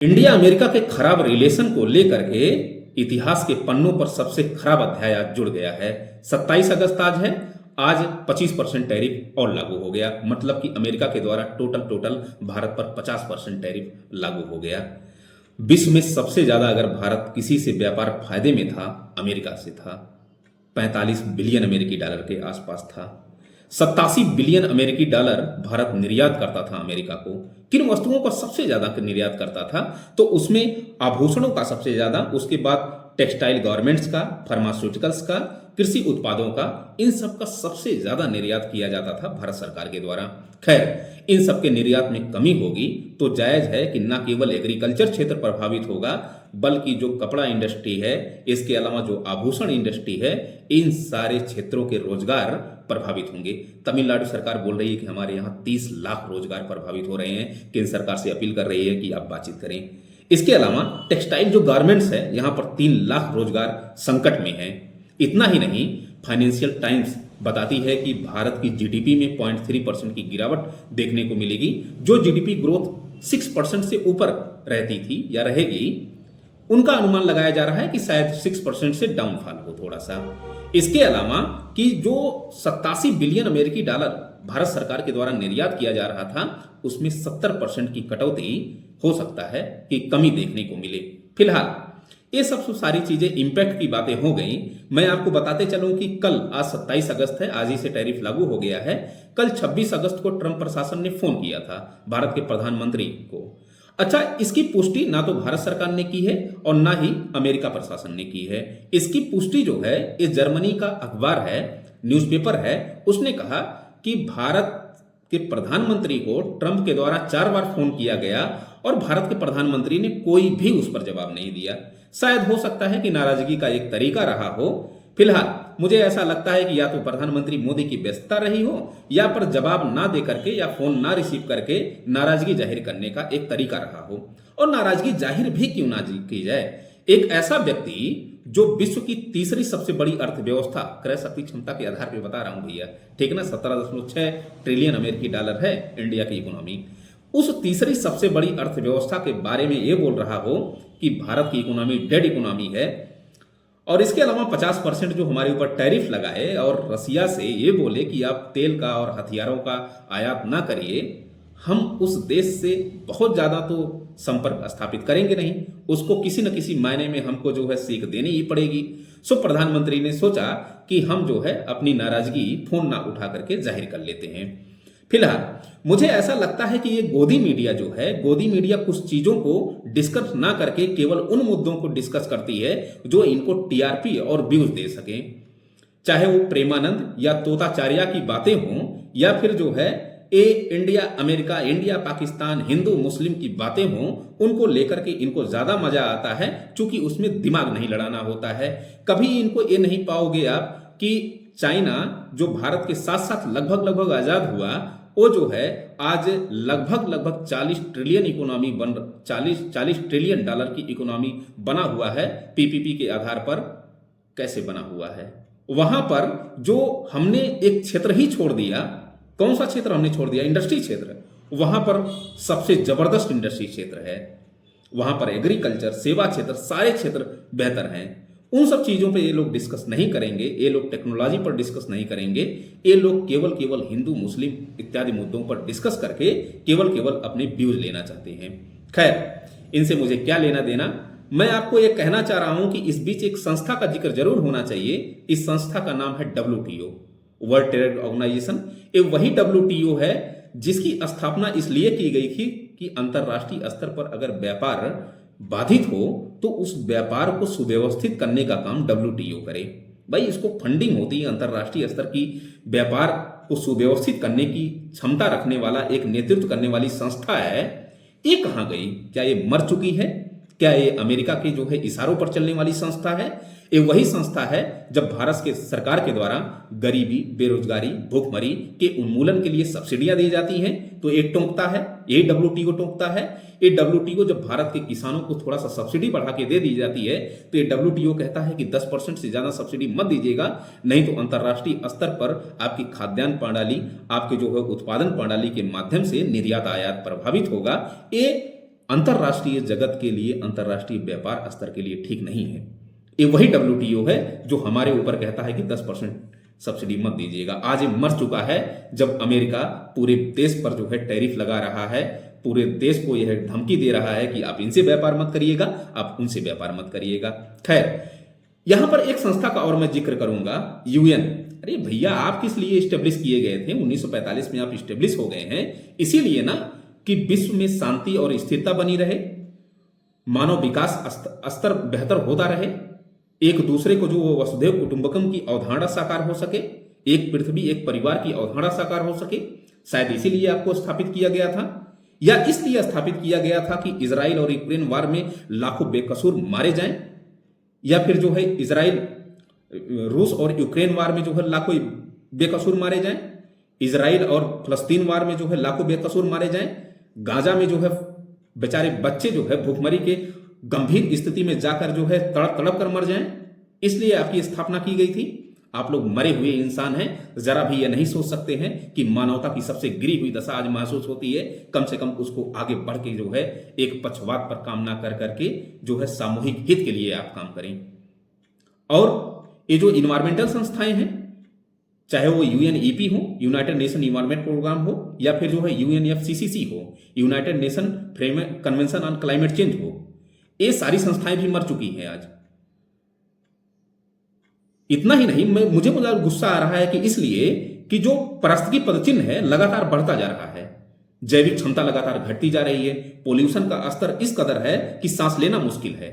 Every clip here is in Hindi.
इंडिया अमेरिका के खराब रिलेशन को लेकर के इतिहास के पन्नों पर सबसे खराब अध्याय आज जुड़ गया है। 27 अगस्त आज है। आज 25% टैरिफ और लागू हो गया, मतलब कि अमेरिका के द्वारा टोटल भारत पर 50% टैरिफ लागू हो गया। विश्व में सबसे ज्यादा अगर भारत किसी से व्यापार फायदे में था, अमेरिका से था। 45 बिलियन अमेरिकी डॉलर के आसपास था। 87 बिलियन अमेरिकी डॉलर भारत निर्यात करता था अमेरिका को। किन वस्तुओं का सबसे ज्यादा निर्यात करता था? तो उसमें आभूषणों का सबसे ज्यादा, उसके बाद टेक्सटाइल गारमेंट्स का, फार्मास्यूटिकल्स का, कृषि उत्पादों का, इन सब का सबसे ज्यादा निर्यात किया जाता था भारत सरकार के द्वारा। खैर, इन सब के निर्यात में कमी होगी तो जायज है कि न केवल एग्रीकल्चर क्षेत्र प्रभावित होगा, बल्कि जो कपड़ा इंडस्ट्री है, इसके अलावा जो आभूषण इंडस्ट्री है, इन सारे क्षेत्रों के रोजगार प्रभावित होंगे। तमिलनाडु सरकार बोल रही है कि हमारे यहाँ 30 लाख रोजगार प्रभावित हो रहे हैं। केंद्र सरकार से अपील कर रही है कि आप बातचीत करें। इसके अलावा टेक्सटाइल जो गारमेंट्स है, यहाँ पर 3 लाख रोजगार संकट में है। इतना ही नहीं, फाइनेंशियल टाइम्स बताती है कि भारत की जीडीपी में 0.3% की गिरावट देखने को मिलेगी। जो जीडीपी ग्रोथ 6% से ऊपर रहती थी या रहेगी, उनका अनुमान लगाया जा रहा है कि शायद 6% से डाउनफॉल हो थोड़ा सा। इसके अलावा कि जो 87 बिलियन अमेरिकी डॉलर भारत सरकार के द्वारा निर्यात किया जा रहा था, उसमें 70% की कटौती हो सकता है कि कमी देखने को मिले। फिलहाल ये सब सारी चीजें इंपैक्ट की बातें हो गई। मैं आपको बताते चलूं कि कल, आज 27 अगस्त है, आज ही से टैरिफ लागू हो गया है। कल 26 अगस्त को ट्रंप प्रशासन ने फोन किया था भारत के प्रधानमंत्री को। अच्छा, इसकी पुष्टि ना तो भारत सरकार ने की है और ना ही अमेरिका प्रशासन ने की है। इसकी पुष्टि जो है, इस जर्मनी का अखबार है, न्यूज़पेपर है, उसने कहा कि भारत के प्रधानमंत्री को ट्रंप के द्वारा 4 बार फोन किया गया और भारत के प्रधानमंत्री ने कोई भी उस पर जवाब नहीं दिया। शायद हो सकता है कि नाराजगी का एक तरीका रहा हो। फिलहाल मुझे ऐसा लगता है कि या तो प्रधानमंत्री मोदी की व्यस्तता रही हो, या पर जवाब ना दे करके या फोन ना रिसीव करके नाराजगी जाहिर करने का एक तरीका रहा हो। और नाराजगी जाहिर भी क्यों ना की जाए, एक ऐसा व्यक्ति जो विश्व की तीसरी सबसे बड़ी अर्थव्यवस्था, क्रय शक्ति क्षमता के आधार पर बता रहा हूं भैया, ठीक ना, 17.6 ट्रिलियन अमेरिकी डॉलर है इंडिया की इकोनॉमी। उस तीसरी सबसे बड़ी अर्थव्यवस्था के बारे में यह बोल रहा हो कि भारत की इकोनॉमी डेड इकोनॉमी है, और इसके अलावा 50% जो हमारे ऊपर टैरिफ लगाए और रसिया से ये बोले कि आप तेल का और हथियारों का आयात ना करिए, हम उस देश से बहुत ज्यादा तो संपर्क स्थापित करेंगे नहीं, उसको किसी न किसी मायने में हमको जो है सीख देनी ही पड़ेगी। सो प्रधानमंत्री ने सोचा कि हम जो है अपनी नाराजगी फोन ना उठा करके जाहिर कर लेते हैं। फिलहाल मुझे ऐसा लगता है कि ये गोदी मीडिया जो है, गोदी मीडिया कुछ चीजों को डिस्कस ना करके केवल उन मुद्दों को डिस्कस करती है जो इनको टीआरपी और व्यूज दे सके। चाहे वो प्रेमानंद या तोताचार्या की बातें हों, या फिर जो है ए India America, India Pakistan, Hindu Muslim की बातें हों, उनको लेकर के इनको ज्यादा मजा आता है, क्योंकि उसमें दिमाग नहीं लड़ाना होता है। कभी इनको ये नहीं पाओगे आप कि चाइना जो भारत के साथ साथ लगभग आजाद हुआ, वो जो है आज लगभग 40 ट्रिलियन इकोनॉमी 40 ट्रिलियन डॉलर की इकोनॉमी बना हुआ है। पीपीपी के आधार पर कैसे बना हुआ है? वहां पर जो हमने एक क्षेत्र ही छोड़ दिया, कौन सा क्षेत्र हमने छोड़ दिया? इंडस्ट्री क्षेत्र। वहां पर सबसे जबरदस्त इंडस्ट्री क्षेत्र है। वहां पर एग्रीकल्चर, सेवा क्षेत्र, सारे क्षेत्र बेहतर हैं। उन सब चीजों पे ये लोग डिस्कस नहीं करेंगे, ये लोग टेक्नोलॉजी पर डिस्कस नहीं करेंगे। ये लोग केवल हिंदू मुस्लिम इत्यादि मुद्दों पर डिस्कस करके केवल अपने व्यूज लेना चाहते हैं। खैर, इनसे मुझे क्या लेना देना। मैं आपको ये कहना चाह रहा हूं कि इस बीच एक संस्था का जिक्र जरूर होना चाहिए। इस संस्था का नाम है WTO, वर्ल्ड ट्रेड ऑर्गेनाइजेशन। ये वही WTO है जिसकी स्थापना इसलिए की गई थी कि अंतरराष्ट्रीय स्तर पर अगर व्यापार बाधित हो तो उस व्यापार को सुव्यवस्थित करने का काम WTO करे। भाई, इसको फंडिंग होती है, अंतरराष्ट्रीय स्तर की व्यापार को सुव्यवस्थित करने की क्षमता रखने वाला, एक नेतृत्व करने वाली संस्था है। ये कहां गई? क्या ये मर चुकी है? क्या ये अमेरिका के जो है इशारों पर चलने वाली संस्था है? ये वही संस्था है जब भारत के सरकार के द्वारा गरीबी, बेरोजगारी, भूखमरी के उन्मूलन के लिए सब्सिडियां दी जाती हैं, तो ये टोंकता है, ये WTO टोंकता है। ये WTO जब भारत के किसानों को थोड़ा सा सब्सिडी बढ़ा के दे दी जाती है, तो ये WTO कहता है कि 10% से ज्यादा सब्सिडी मत दीजिएगा, नहीं तो अंतरराष्ट्रीय स्तर पर आपकी खाद्यान्न प्रणाली, आपके जो है उत्पादन प्रणाली के माध्यम से निर्यात आयात प्रभावित होगा। ये अंतर्राष्ट्रीय जगत के लिए, अंतर्राष्ट्रीय व्यापार स्तर के लिए ठीक नहीं है। ये वही WTO है जो हमारे ऊपर कहता है कि 10% सब्सिडी मत दीजिएगा। आज ये मर चुका है जब अमेरिका पूरे देश पर जो है टैरिफ लगा रहा है, पूरे देश को यह धमकी दे रहा है कि आप इनसे व्यापार मत करिएगा, आप उनसे व्यापार मत करिएगा। खैर, यहां पर एक संस्था का और मैं जिक्र करूंगा, UN। अरे भैया, आप किस लिए स्टेब्लिश किए गए थे? 1945 में आप स्टेब्लिश हो गए हैं इसीलिए ना कि विश्व में शांति और स्थिरता बनी रहे, मानव विकास स्तर बेहतर होता रहे, एक दूसरे को जो वसुधैव कुटुंबकम की अवधारणा साकार हो सके, एक पृथ्वी एक परिवार की अवधारणा साकार हो सके। शायद इसीलिए आपको स्थापित किया गया था, या इसलिए स्थापित किया गया था कि इजराइल और यूक्रेन वार में लाखों बेकसूर मारे जाएं, या फिर जो है इजराइल रूस और यूक्रेन वार में जो है लाखों बेकसूर मारे जाएं, इजराइल और फलस्तीन वार में जो है लाखों बेकसूर मारे जाएं, गाजा में जो है बेचारे बच्चे जो है भूखमरी के गंभीर स्थिति में जाकर जो है तड़प तड़प कर मर जाएं। इसलिए आपकी स्थापना की गई थी। आप लोग मरे हुए इंसान हैं, जरा भी ये नहीं सोच सकते हैं कि मानवता की सबसे गिरी हुई दशा आज महसूस होती है। कम से कम उसको आगे बढ़ के जो है एक पक्षवाद पर काम ना कर करके जो है सामूहिक हित के लिए आप काम करें। और ये जो इन्वायरमेंटल संस्थाएं हैं, चाहे वो UNEP हो, यूनाइटेड नेशन इन्वायरमेंट प्रोग्राम हो, या फिर जो है UNFCCC हो, United nation framework convention on climate change हो, ये सारी संस्थाएं भी मर चुकी हैं आज। इतना ही नहीं, मुझे गुस्सा आ रहा है कि इसलिए कि जो पारिस्थितिकी पदचिह्न है लगातार बढ़ता जा रहा है, जैविक क्षमता लगातार घटती जा रही है, पोल्यूशन का स्तर इस कदर है कि सांस लेना मुश्किल है।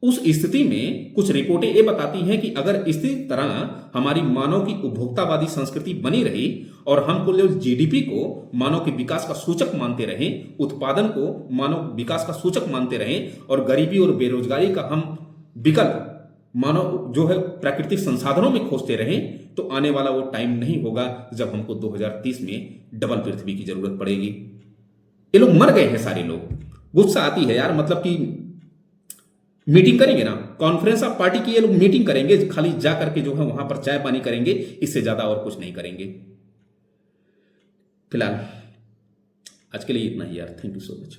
उस स्थिति में कुछ रिपोर्टें ये बताती हैं कि अगर इसी तरह हमारी मानव की उपभोक्तावादी संस्कृति बनी रही और हम कुल GDP को मानव के विकास का सूचक मानते रहें, उत्पादन को मानव विकास का सूचक मानते रहें, और गरीबी और बेरोजगारी का हम विकल्प मानव जो है प्राकृतिक संसाधनों में खोजते रहें, तो आने वाला वो टाइम नहीं होगा जब हमको 2030 में डबल पृथ्वी की जरूरत पड़ेगी। ये लोग मर गए हैं सारे लोग। गुस्सा आती है यार, मतलब कि मीटिंग करेंगे ना, कॉन्फ्रेंस ऑफ पार्टी की ये लोग मीटिंग करेंगे, खाली जा करके जो है वहां पर चाय पानी करेंगे, इससे ज्यादा और कुछ नहीं करेंगे। फिलहाल आज के लिए इतना ही यार। Thank you so much.